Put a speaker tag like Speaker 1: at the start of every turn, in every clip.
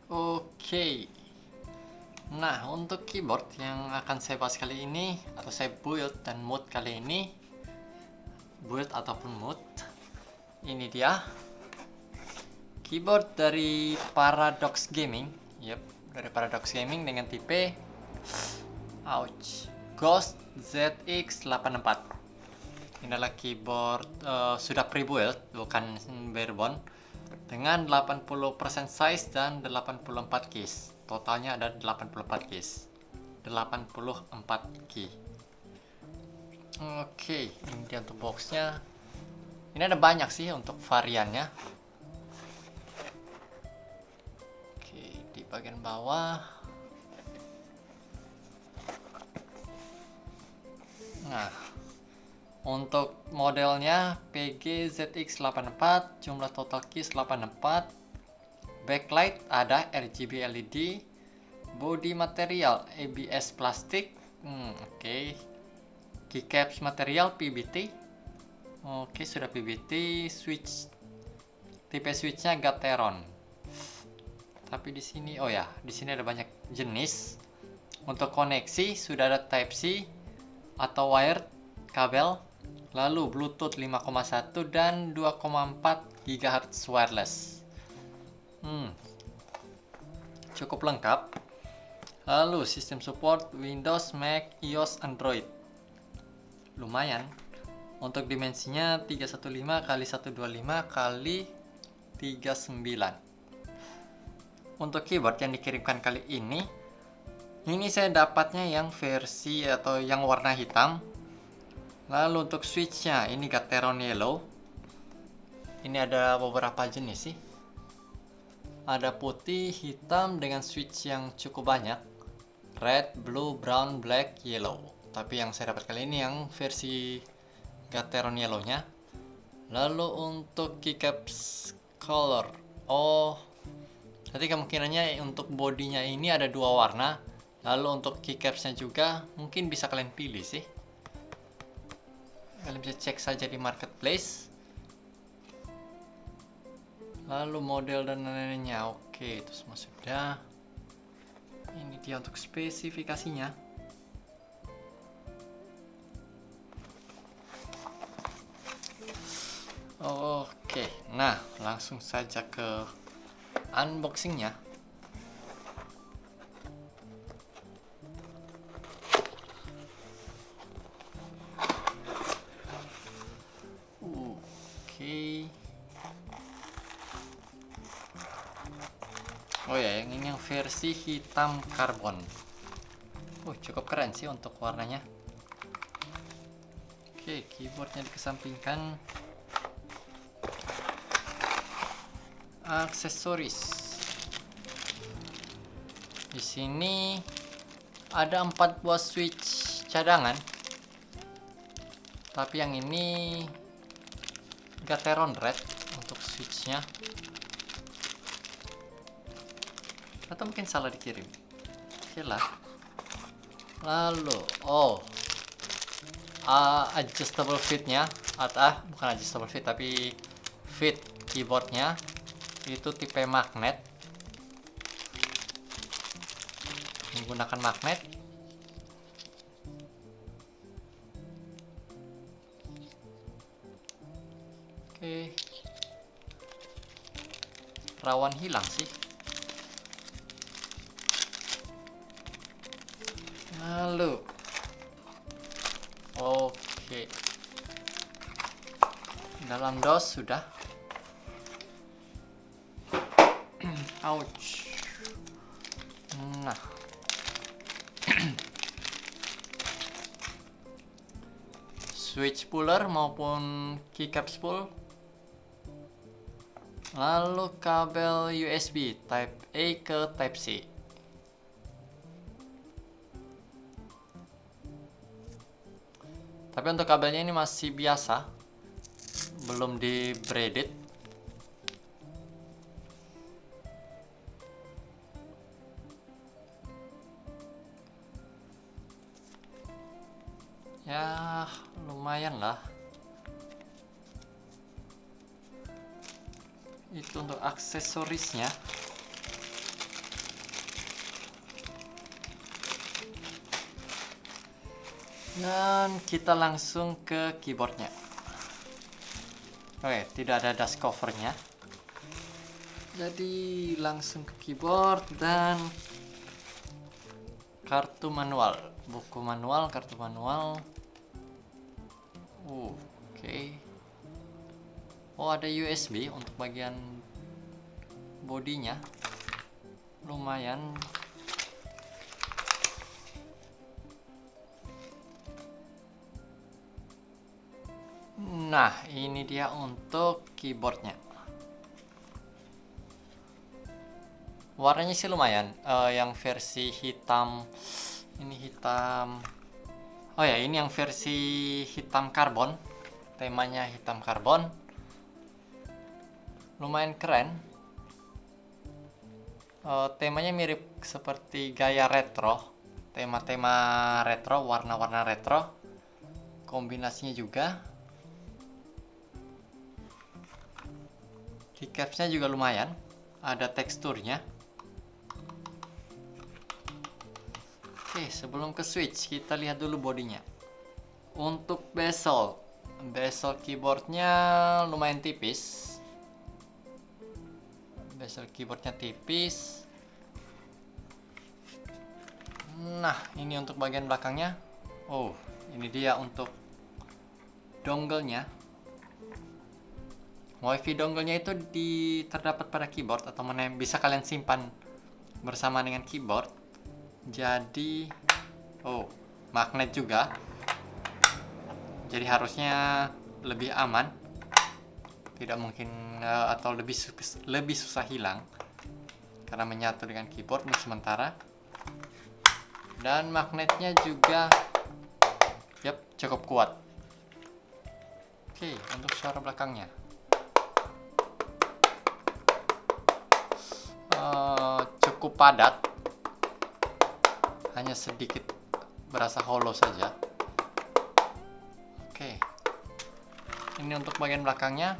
Speaker 1: Oke. Nah, untuk keyboard yang akan saya bahas kali ini atau saya build dan mood kali ini, build ataupun mood, ini dia keyboard dari Paradox Gaming. Yep, dari Paradox Gaming dengan tipe Ghost ZX84. Ini adalah keyboard sudah pre-built, bukan barebone, dengan 80% size dan 84 keys. Totalnya ada 84 keys. 84 key. Oke, ini dia untuk boxnya. Ini ada banyak sih untuk variannya. Oke, di bagian bawah. Nah, untuk modelnya PG ZX84, jumlah total keys 84. Backlight ada RGB LED. Body material ABS plastik. Oke. Keycaps material PBT. Oke, sudah PBT. Switch tipe switchnya Gateron. Tapi di sini di sini ada banyak jenis. Untuk koneksi sudah ada Type C atau wired kabel, lalu Bluetooth 5,1 dan 2,4 GHz wireless. Cukup lengkap. Lalu sistem support Windows, Mac, iOS, Android. Lumayan. Untuk dimensinya 315 x 125 x 39. Untuk keyboard yang dikirimkan kali ini saya dapatnya yang versi atau yang warna hitam. Lalu untuk switchnya ini Gateron Yellow. Ini ada beberapa jenis sih. Ada putih, hitam dengan switch yang cukup banyak. Red, blue, brown, black, yellow. Tapi yang saya dapat kali ini yang versi Gateron Yellow-nya. Lalu untuk keycaps color. Nanti kemungkinannya untuk bodinya ini ada dua warna. Lalu untuk keycapsnya juga mungkin bisa kalian pilih sih. Kalian bisa cek saja di marketplace. Lalu model dan lain-lainnya. Oke, itu semua sudah. Ini dia untuk spesifikasinya. Oke, nah langsung saja ke unboxingnya. Oke. Yang ini yang versi hitam karbon. Cukup keren sih untuk warnanya. Oke, keyboardnya dikesampingkan. Aksesoris. Di sini ada 4 buah switch cadangan. Tapi yang ini Gateron Red untuk switchnya. Atau mungkin salah dikirim. Oke lah. Lalu adjustable fitnya bukan adjustable fit tapi fit keyboardnya itu tipe magnet, menggunakan magnet. Oke, rawan hilang sih. Lalu dalam dos sudah. Ouch. Nah, switch puller maupun keycaps pull. Lalu kabel USB Type A ke Type C. Tapi untuk kabelnya ini masih biasa, belum di braided. Ya, lumayan lah. Itu untuk aksesorisnya. Dan kita langsung ke keyboardnya. Oke, tidak ada dust covernya. Jadi langsung ke keyboard dan kartu manual, buku manual, kartu manual. Oke. Oh, ada USB untuk bagian bodinya. Lumayan. Nah, ini dia untuk keyboardnya. Warnanya sih lumayan. Yang versi hitam, ini hitam. Oh ya, ini yang versi hitam karbon. Temanya hitam karbon. Lumayan keren. Temanya mirip seperti gaya retro. Tema-tema retro, warna-warna retro. Kombinasinya juga. Keycapsnya juga lumayan. Ada teksturnya. Oke, sebelum ke switch, kita lihat dulu bodinya. Untuk bezel keyboardnya lumayan tipis. Bezel keyboardnya tipis. Nah, ini untuk bagian belakangnya. Oh, ini dia untuk dongle-nya. WiFi dongle-nya itu terdapat pada keyboard atau bisa kalian simpan bersama dengan keyboard. Jadi, magnet juga. Jadi harusnya lebih aman. Tidak mungkin atau lebih susah hilang karena menyatu dengan keyboard untuk sementara. Dan magnetnya juga cukup kuat. Oke, untuk suara belakangnya. Cukup padat. Hanya sedikit berasa hollow saja. Oke. Ini untuk bagian belakangnya.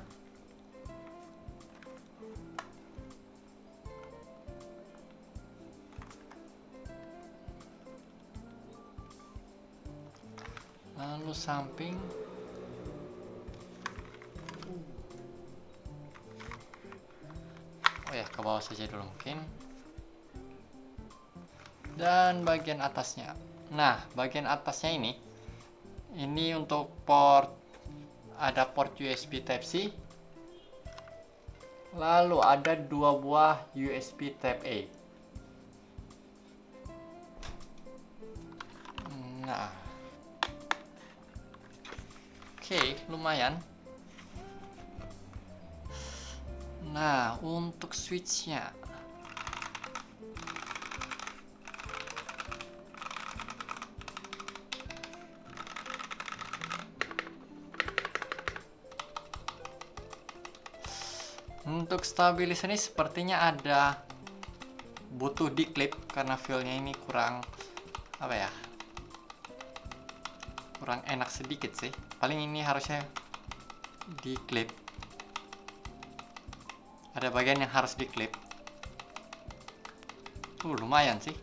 Speaker 1: Lalu samping. Oh ya, ke bawah saja dulu mungkin. Dan bagian atasnya. Nah, bagian atasnya ini untuk ada port USB Type-C. Lalu ada 2 buah USB Type-A. Nah. Oke, lumayan. Nah, untuk switch-nya. Untuk stabilis ini sepertinya butuh diklip karena feel-nya ini kurang kurang enak sedikit sih. Paling ini harusnya diklip. Ada bagian yang harus diklip. Lumayan sih.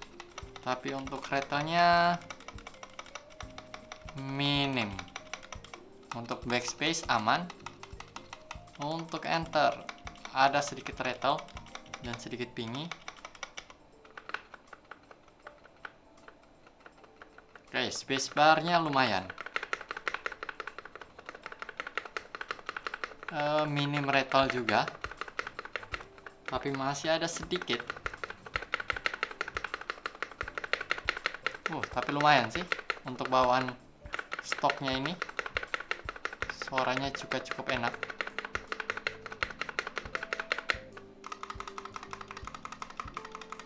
Speaker 1: Tapi untuk rattle-nya minim. Untuk backspace aman. Untuk enter ada sedikit rattle dan sedikit pingy. Oke, spacebar-nya lumayan. Minim rattle juga. Tapi masih ada sedikit. Tapi lumayan sih untuk bawaan stoknya ini. Suaranya juga cukup enak.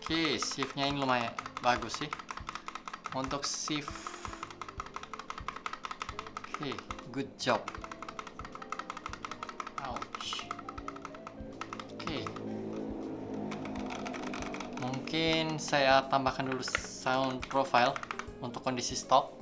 Speaker 1: Oke, shift-nya ini lumayan bagus sih. Untuk shift. Oke, good job. Ouch. Oke. Mungkin saya tambahkan dulu sound profile untuk kondisi stok.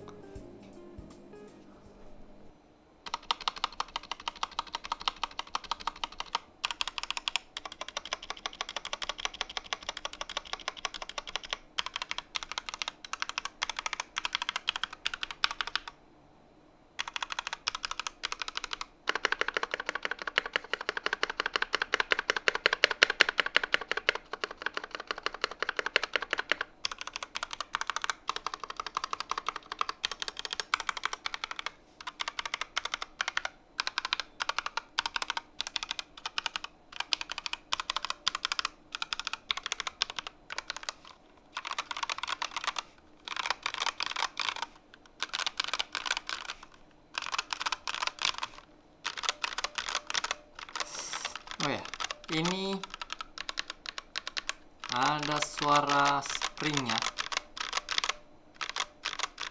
Speaker 1: ada suara springnya,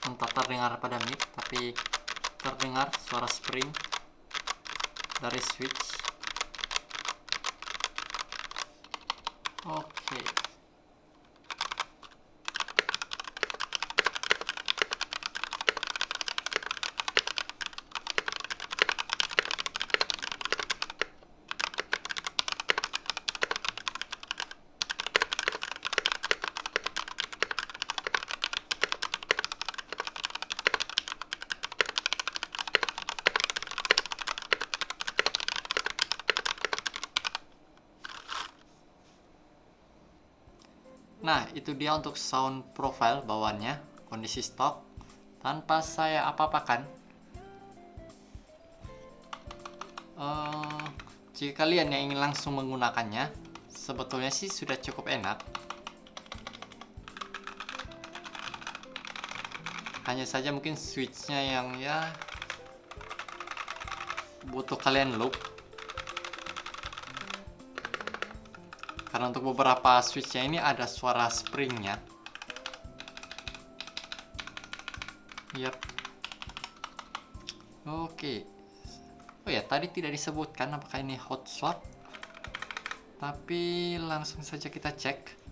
Speaker 1: entah terdengar pada mic, tapi terdengar suara spring dari switch. Oke. Nah, itu dia untuk sound profile bawaannya, kondisi stok, tanpa saya apa-apakan. Jika kalian yang ingin langsung menggunakannya, sebetulnya sih sudah cukup enak. Hanya saja mungkin switchnya yang ya butuh kalian loop. Karena untuk beberapa switchnya ini ada suara springnya. Yap. Oke. Oh ya, tadi tidak disebutkan apakah ini hot swap. Tapi langsung saja kita cek.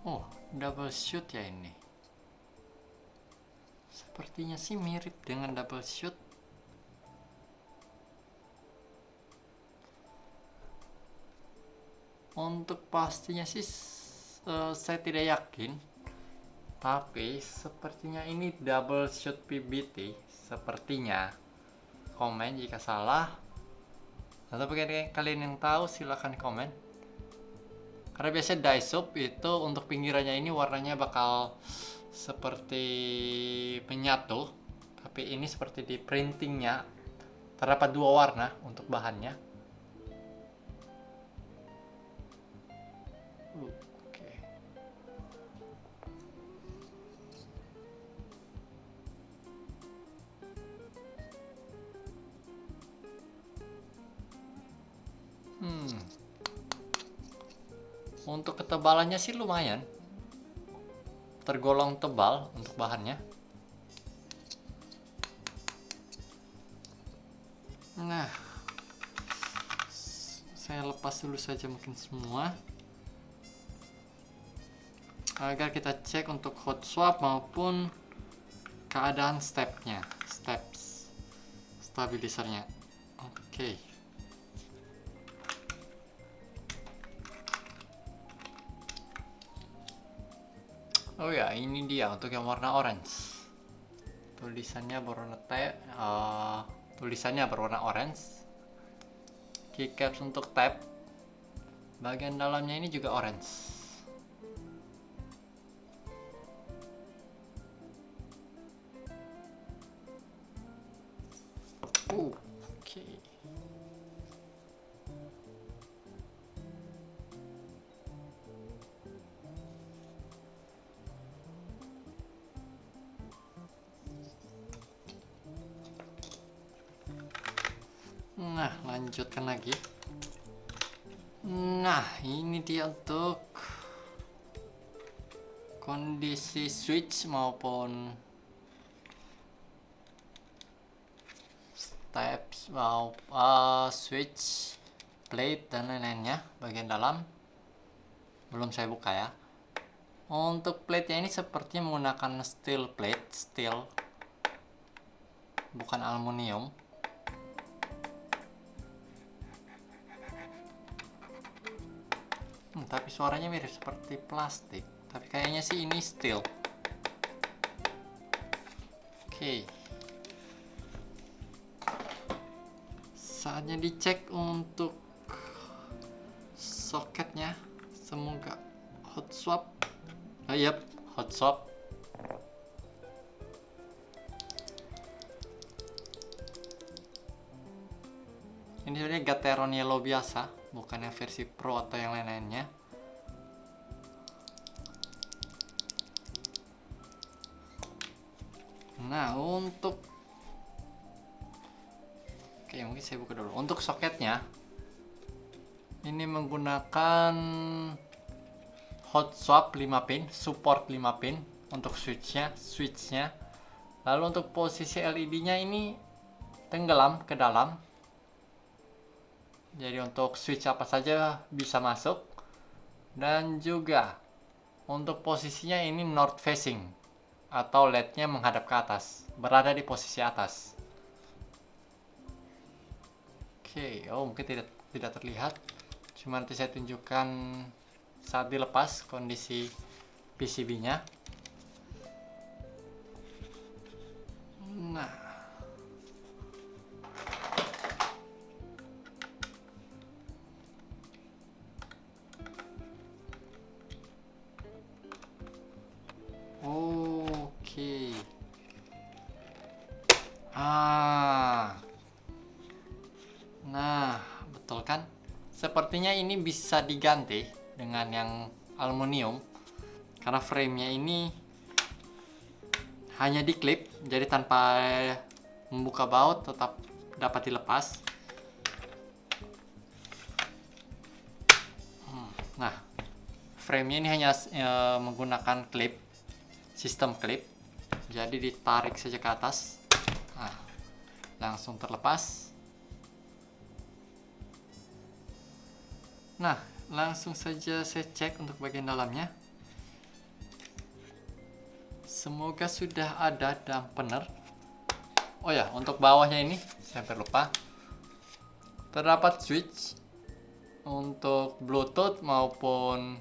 Speaker 1: Oh, double shoot ya ini. Sepertinya sih mirip dengan double shoot. Untuk pastinya sih saya tidak yakin. Tapi sepertinya ini double shoot PBT. Sepertinya. Komen jika salah. Atau bagi kalian yang tahu silahkan komen. Karena biasanya Daisop itu untuk pinggirannya ini warnanya bakal seperti menyatu, tapi ini seperti di printingnya terdapat dua warna untuk bahannya. Oke. Untuk ketebalannya sih lumayan, tergolong tebal untuk bahannya. Nah, saya lepas dulu saja mungkin semua agar kita cek untuk hot swap maupun keadaan steps stabilisernya. Oke. Oh ya, ini dia untuk yang warna orange. Tulisannya berwarna orange. Keycaps untuk tab. Bagian dalamnya ini juga orange. Oke. Nah, lanjutkan lagi. Nah, ini dia untuk kondisi switch maupun steps switch plate dan lain-lainnya bagian dalam. Belum saya buka ya. Untuk plate-nya ini sepertinya menggunakan steel plate, bukan aluminium. Tapi suaranya mirip seperti plastik. Tapi kayaknya sih ini steel. Oke. Saatnya dicek untuk soketnya. Semoga hot swap. Yap, hot swap. Ini sebenarnya Gateron Yellow biasa, bukan yang versi Pro atau yang lain-lainnya. Nah, oke, mungkin saya buka dulu. Untuk soketnya, ini menggunakan hot swap 5 pin, support 5 pin untuk switchnya. Lalu untuk posisi LED-nya ini tenggelam ke dalam. Jadi untuk switch apa saja bisa masuk. Dan juga untuk posisinya ini north facing atau LED-nya menghadap ke atas, berada di posisi atas. Oke, mungkin tidak terlihat. Cuma nanti saya tunjukkan saat dilepas kondisi PCB-nya. Nah, oke. Nah, betul kan? Sepertinya ini bisa diganti dengan yang aluminium karena frame-nya ini hanya diklip, jadi tanpa membuka baut tetap dapat dilepas. Nah, frame-nya ini hanya menggunakan klip, sistem klip, jadi ditarik saja ke atas. Nah, langsung terlepas. Nah, langsung saja saya cek untuk bagian dalamnya. Semoga sudah ada dampener. Oh ya, untuk bawahnya ini saya hampir lupa. Terdapat switch untuk Bluetooth maupun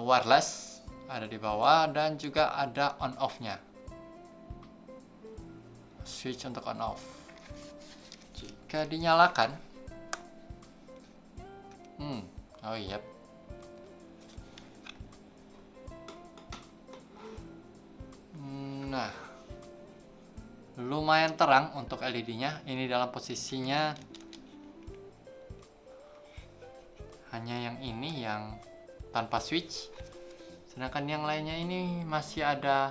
Speaker 1: wireless ada di bawah, dan juga ada on off-nya. Switch untuk on off. Jika dinyalakan, oh iya. Nah, lumayan terang untuk LED-nya. Ini dalam posisinya hanya yang ini yang tanpa switch. Sedangkan yang lainnya ini masih ada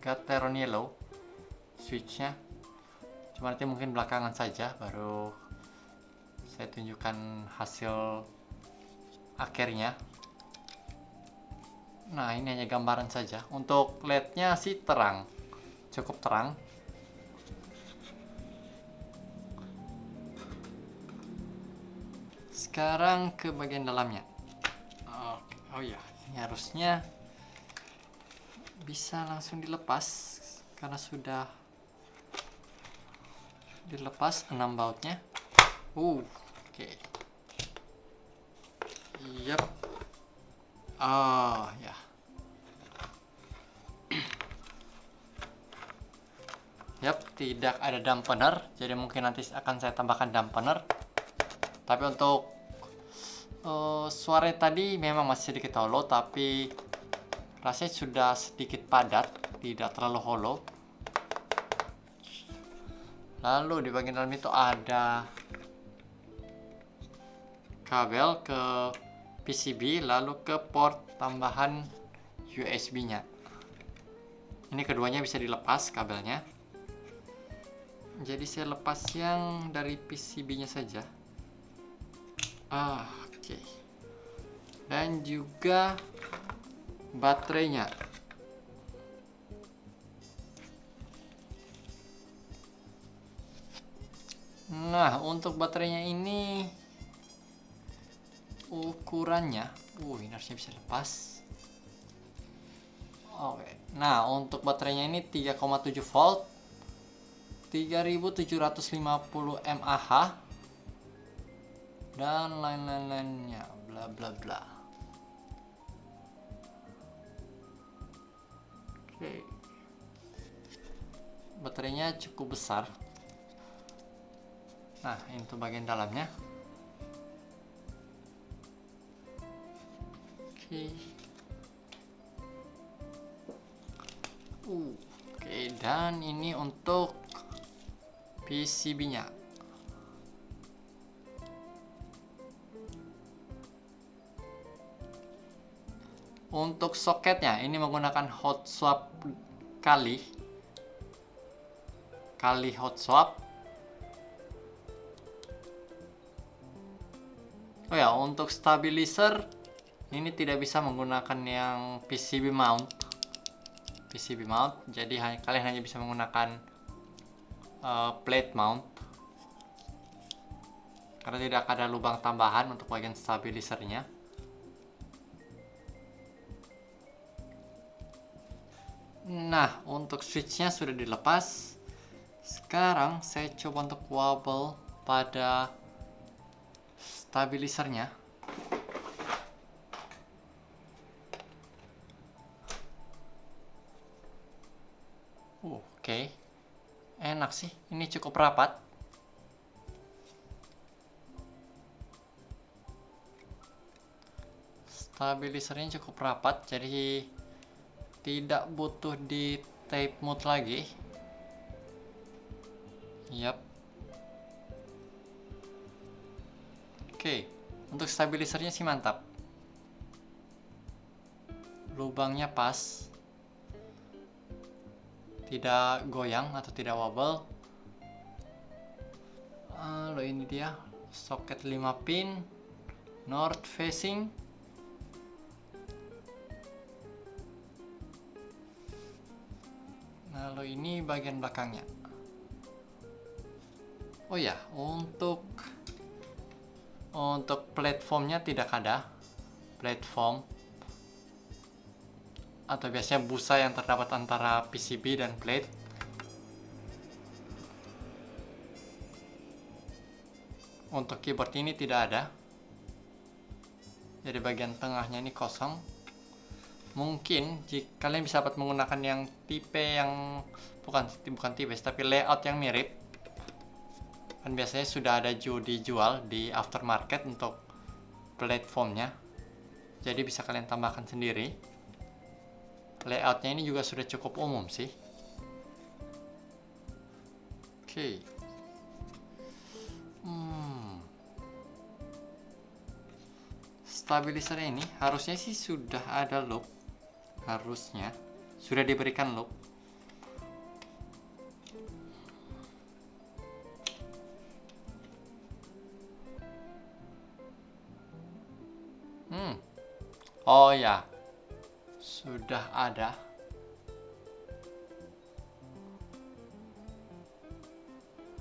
Speaker 1: Gateron yellow switchnya. Cuma nanti mungkin belakangan saja baru saya tunjukkan hasil akhirnya. Nah, ini hanya gambaran saja. Untuk LED-nya sih terang, cukup terang. Sekarang ke bagian dalamnya. Oh ya, ini harusnya bisa langsung dilepas karena sudah dilepas 6 bautnya. Oke. Yap. Ya. Yap, tidak ada dampener, jadi mungkin nanti akan saya tambahkan dampener. Tapi untuk suara tadi memang masih sedikit hollow, tapi rasanya sudah sedikit padat, tidak terlalu hollow. Lalu di bagian dalam itu ada kabel ke PCB, lalu ke port tambahan USB-nya. Ini keduanya bisa dilepas kabelnya. Jadi saya lepas yang dari PCB-nya saja. Oke. Dan juga baterainya. Nah, untuk baterainya ini ukurannya, ini harusnya bisa lepas. Oke. Nah, untuk baterainya ini 3,7 volt, 3750 mAh, dan lain-lainnya, bla bla bla. Oke. Baterainya cukup besar. Nah, ini tuh bagian dalamnya. Oke, dan ini untuk PCB-nya. Untuk soketnya ini menggunakan hot swap kali hot swap. Oh ya, untuk stabilizer ini tidak bisa menggunakan yang PCB mount. Jadi kalian hanya bisa menggunakan plate mount karena tidak ada lubang tambahan untuk bagian stabilizernya. Nah, untuk switchnya sudah dilepas. Sekarang saya coba untuk wobble pada stabilizernya. Oke. Enak sih, ini cukup rapat. Stabilizernya cukup rapat, jadi tidak butuh di tape mode lagi. Yap. Oke, untuk stabilizernya sih mantap. Lubangnya pas, tidak goyang atau tidak wobble. Lalu ini dia soket 5 pin north facing. Lalu ini bagian belakangnya. Oh ya, untuk platformnya tidak ada platform, atau biasanya busa yang terdapat antara PCB dan plate. Untuk keyboard ini tidak ada, jadi bagian tengahnya ini kosong. Mungkin jika kalian bisa dapat menggunakan yang tipe yang bukan tipe tapi layout yang mirip, kan biasanya sudah ada dijual di aftermarket untuk platformnya, jadi bisa kalian tambahkan sendiri. Layoutnya ini juga sudah cukup umum sih. Oke. Stabilizer ini harusnya sih sudah ada loop. Harusnya sudah diberikan loop. Oh ya, sudah ada.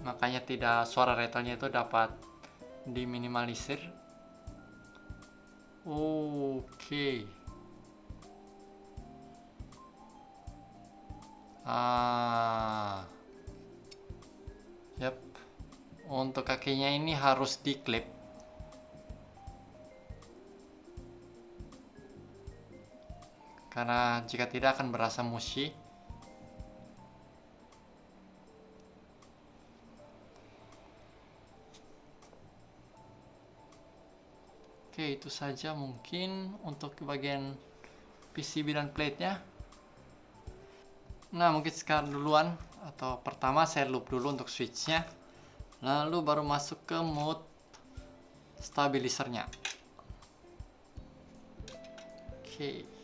Speaker 1: Makanya suara rattle-nya itu dapat diminimalisir. Oke. Yap. Untuk kakinya ini harus diklip. Karena jika tidak akan berasa mushy. Oke, itu saja mungkin untuk bagian PCB dan plate-nya. Nah, mungkin sekarang duluan, atau pertama saya loop dulu untuk switch-nya, lalu baru masuk ke mode stabilizernya. Oke.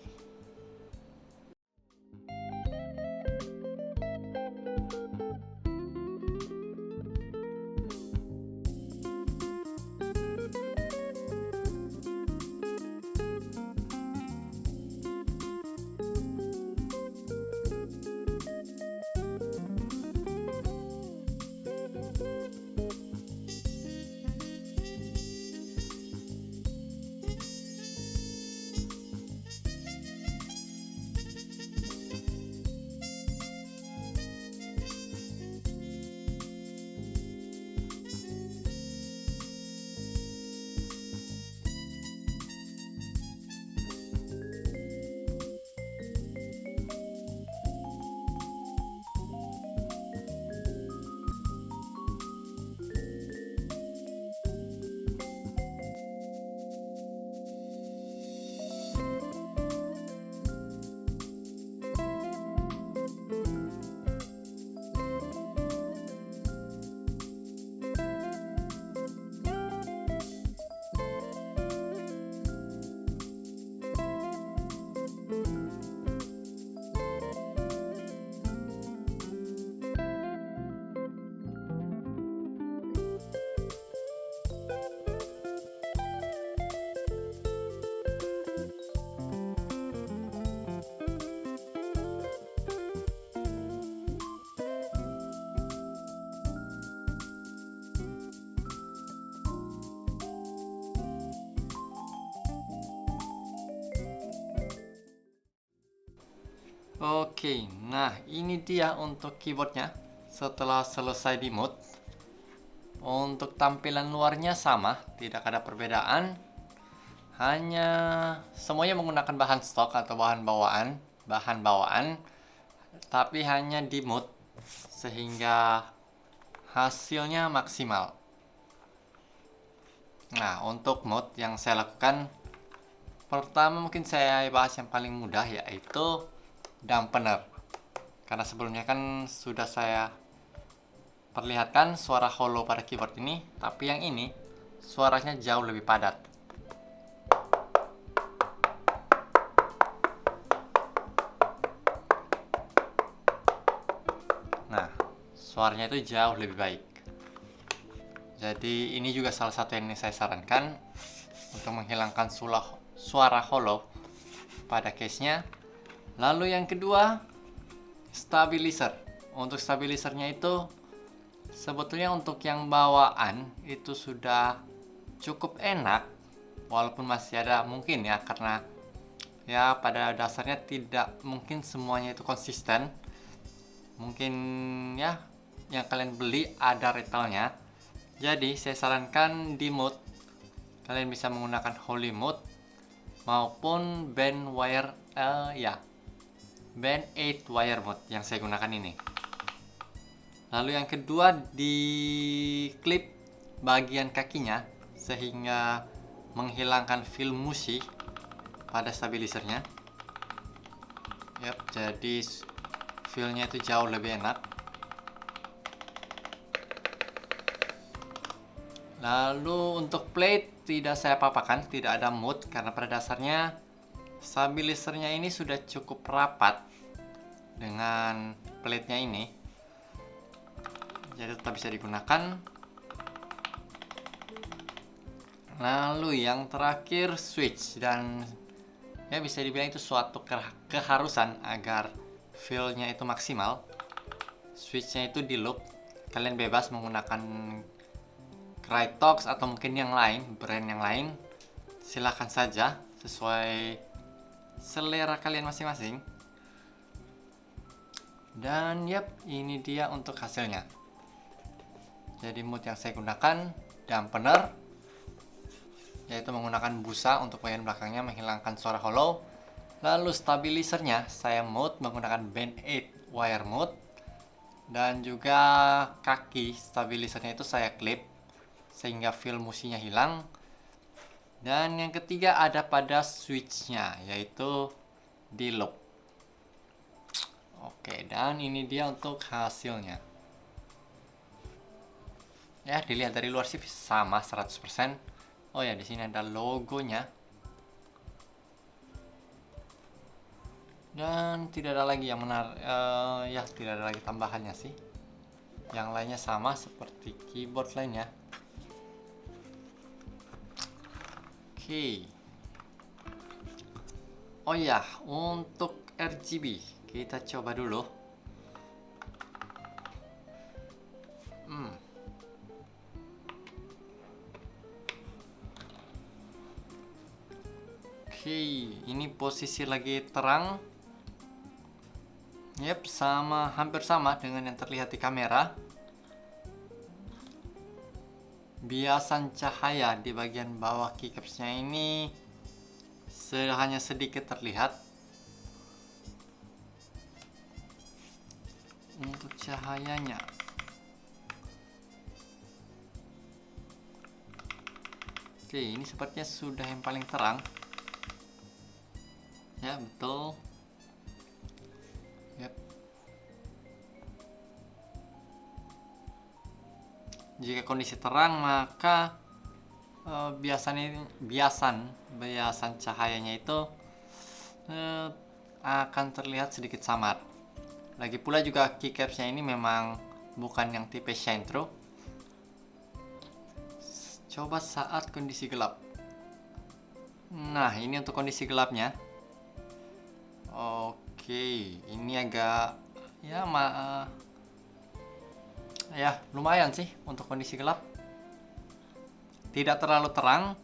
Speaker 1: Oke, nah ini dia untuk keyboardnya setelah selesai di mode. Untuk tampilan luarnya sama, tidak ada perbedaan. Hanya semuanya menggunakan bahan stok atau bahan bawaan, tapi hanya di mode sehingga hasilnya maksimal. Nah, untuk mode yang saya lakukan, pertama mungkin saya bahas yang paling mudah, yaitu dampener. Karena sebelumnya kan sudah saya perlihatkan suara hollow pada keyboard ini, tapi yang ini suaranya jauh lebih padat. Nah, suaranya itu jauh lebih baik. Jadi ini juga salah satu yang saya sarankan untuk menghilangkan suara hollow pada case-nya. Lalu yang kedua, stabilizer. Untuk stabilizernya itu sebetulnya untuk yang bawaan itu sudah cukup enak, walaupun masih ada mungkin ya, karena ya pada dasarnya tidak mungkin semuanya itu konsisten. Mungkin ya yang kalian beli ada retailnya. Jadi saya sarankan di mode kalian bisa menggunakan Holy mode maupun band 8 wire mode yang saya gunakan ini. Lalu yang kedua, di klip bagian kakinya sehingga menghilangkan feel mushy pada stabilizernya. Jadi feelnya itu jauh lebih enak. Lalu untuk plate tidak saya papakan, tidak ada mode karena pada dasarnya stabilizernya ini sudah cukup rapat dengan plate-nya ini. Jadi tetap bisa digunakan. Lalu yang terakhir switch, dan ya bisa dibilang itu suatu keharusan agar feel-nya itu maksimal. Switch-nya itu di loop. Kalian bebas menggunakan Krytox atau mungkin yang lain, brand yang lain. Silahkan saja sesuai selera kalian masing-masing. Dan ini dia untuk hasilnya. Jadi mode yang saya gunakan dampener, yaitu menggunakan busa untuk bagian belakangnya menghilangkan suara hollow. Lalu stabilizernya saya mode menggunakan band 8 wire mode, dan juga kaki stabilizernya itu saya clip sehingga feel musinya hilang. Dan yang ketiga ada pada switchnya, yaitu di loop. Oke, dan ini dia untuk hasilnya. Ya, dilihat dari luar sih sama 100%. Oh ya, di sini ada logonya. Dan tidak ada lagi yang tidak ada lagi tambahannya sih. Yang lainnya sama seperti keyboard lainnya. Oke. Oh ya, untuk RGB kita coba dulu. Oke, ini posisi lagi terang. Hampir sama dengan yang terlihat di kamera. Biasan cahaya di bagian bawah keycapsnya ini hanya sedikit terlihat. Untuk cahayanya, oke, ini sepertinya sudah yang paling terang. Ya, betul. Jika kondisi terang, maka biasan cahayanya itu akan terlihat sedikit samar. Lagi pula juga keycapsnya ini memang bukan yang tipe shine through. Coba saat kondisi gelap. Nah, ini untuk kondisi gelapnya. Oke, ini agak lumayan sih untuk kondisi gelap. Tidak terlalu terang,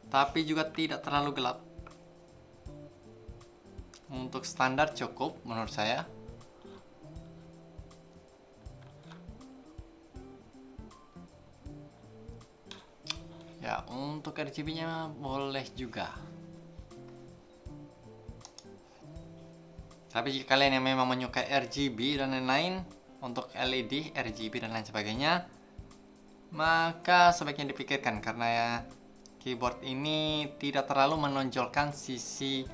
Speaker 1: tapi juga tidak terlalu gelap. Untuk standar cukup menurut saya. Ya, untuk RGB-nya boleh juga. Tapi jika kalian yang memang menyukai RGB dan lain-lain, untuk LED, RGB dan lain sebagainya, maka sebaiknya dipikirkan karena ya keyboard ini tidak terlalu menonjolkan sisi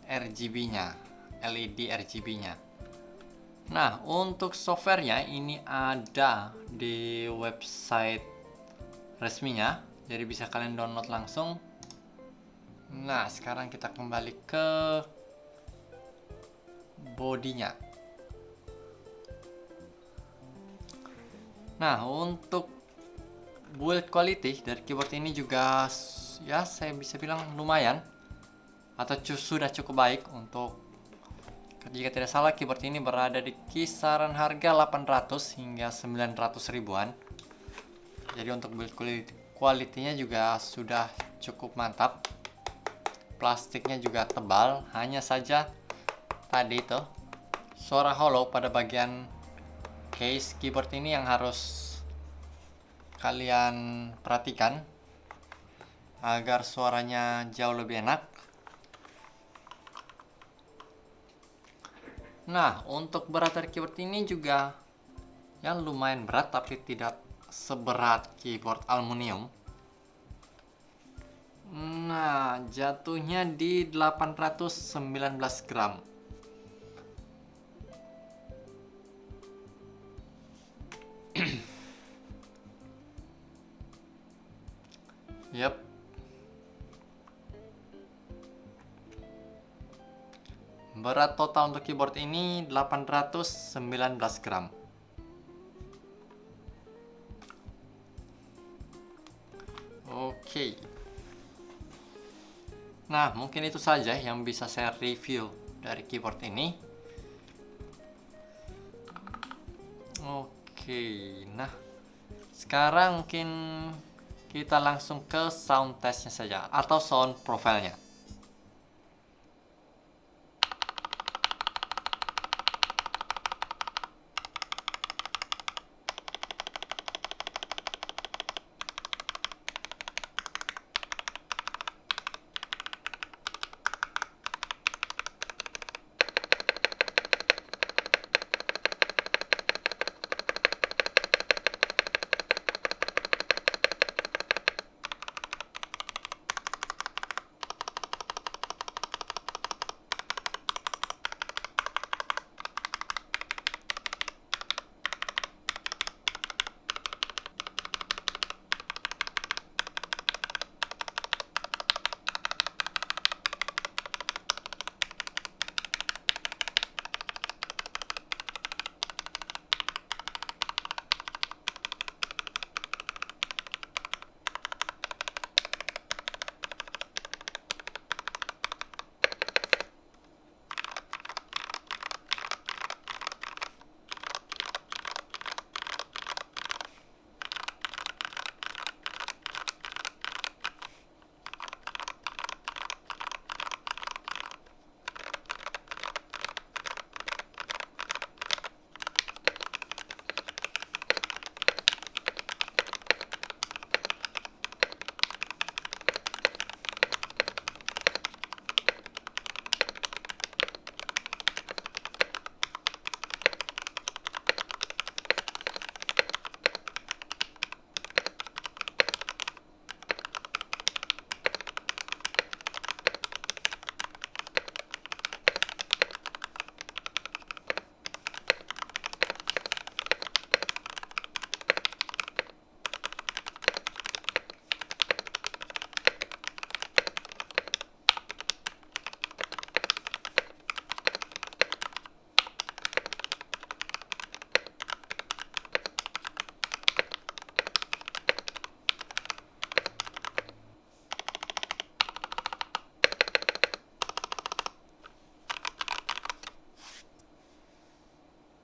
Speaker 1: RGB-nya, LED RGB-nya. Nah, untuk softwarenya ini ada di website resminya, jadi bisa kalian download langsung. Nah, sekarang kita kembali ke bodinya. Nah, untuk build quality dari keyboard ini juga ya saya bisa bilang lumayan atau sudah cukup baik. Untuk jika tidak salah keyboard ini berada di kisaran harga 800 hingga 900 ribuan. Jadi untuk build quality-nya juga sudah cukup mantap. Plastiknya juga tebal, hanya saja tadi itu suara hollow pada bagian case keyboard ini yang harus kalian perhatikan agar suaranya jauh lebih enak. Nah, untuk berat dari keyboard ini juga ya lumayan berat, tapi tidak seberat keyboard aluminium. Nah, jatuhnya di 819 gram. Yap. Berat total untuk keyboard ini 819 gram. Oke. Nah, mungkin itu saja yang bisa saya review dari keyboard ini. Oke, nah sekarang mungkin kita langsung ke sound testnya saja atau sound profile-nya.